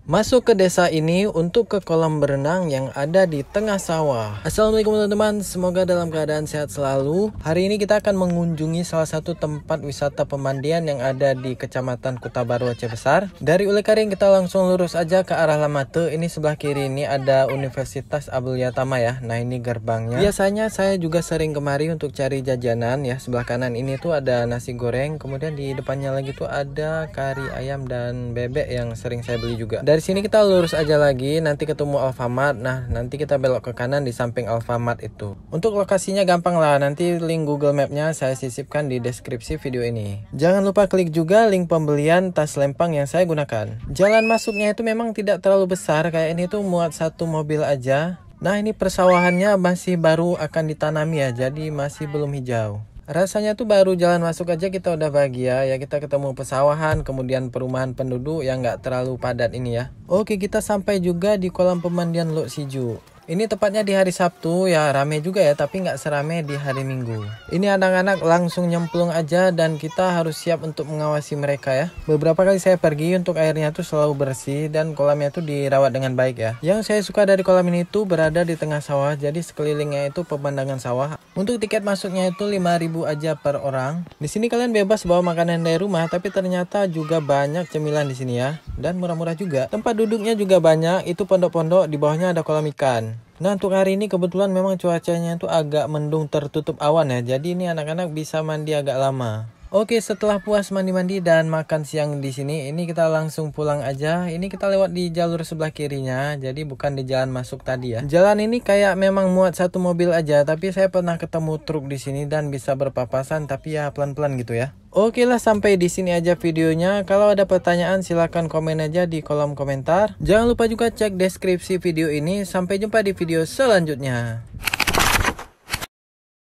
Masuk ke desa ini untuk ke kolam berenang yang ada di tengah sawah. Assalamualaikum teman-teman, semoga dalam keadaan sehat selalu. Hari ini kita akan mengunjungi salah satu tempat wisata pemandian yang ada di Kecamatan Kuta Baru Aceh Besar. Dari Ulekaring kita langsung lurus aja ke arah Lamate. Ini sebelah kiri ini ada Universitas Abdul Yatama ya. Nah ini gerbangnya. Biasanya saya juga sering kemari untuk cari jajanan ya. Sebelah kanan ini tuh ada nasi goreng, kemudian di depannya lagi tuh ada kari ayam dan bebek yang sering saya beli juga. Dari sini kita lurus aja lagi, nanti ketemu Alfamart. Nah, nanti kita belok ke kanan di samping Alfamart itu. Untuk lokasinya gampang lah, nanti link Google Map-nya saya sisipkan di deskripsi video ini. Jangan lupa klik juga link pembelian tas lempang yang saya gunakan. Jalan masuknya itu memang tidak terlalu besar, kayak ini tuh muat satu mobil aja. Nah, ini persawahannya masih baru akan ditanami ya, jadi masih belum hijau. Rasanya tuh baru jalan masuk aja kita udah bahagia ya, kita ketemu pesawahan, kemudian perumahan penduduk yang nggak terlalu padat ini ya. Oke, kita sampai juga di kolam pemandian Lok Siju. Ini tepatnya di hari Sabtu ya, rame juga ya, tapi nggak serame di hari Minggu. Ini anak-anak langsung nyemplung aja dan kita harus siap untuk mengawasi mereka ya. Beberapa kali saya pergi, untuk airnya tuh selalu bersih dan kolamnya tuh dirawat dengan baik ya. Yang saya suka dari kolam ini tuh berada di tengah sawah, jadi sekelilingnya itu pemandangan sawah. Untuk tiket masuknya itu 5.000 aja per orang. Di sini kalian bebas bawa makanan dari rumah, tapi ternyata juga banyak cemilan di sini ya, dan murah-murah juga. Tempat duduknya juga banyak, itu pondok-pondok, di bawahnya ada kolam ikan. Nah untuk hari ini kebetulan memang cuacanya itu agak mendung tertutup awan ya, jadi ini anak-anak bisa mandi agak lama. Oke, setelah puas mandi-mandi dan makan siang di sini, ini kita langsung pulang aja. Ini kita lewat di jalur sebelah kirinya, jadi bukan di jalan masuk tadi ya. Jalan ini kayak memang muat satu mobil aja, tapi saya pernah ketemu truk di sini dan bisa berpapasan, tapi ya pelan-pelan gitu ya. Oke lah, sampai di sini aja videonya. Kalau ada pertanyaan silahkan komen aja di kolom komentar. Jangan lupa juga cek deskripsi video ini. Sampai jumpa di video selanjutnya.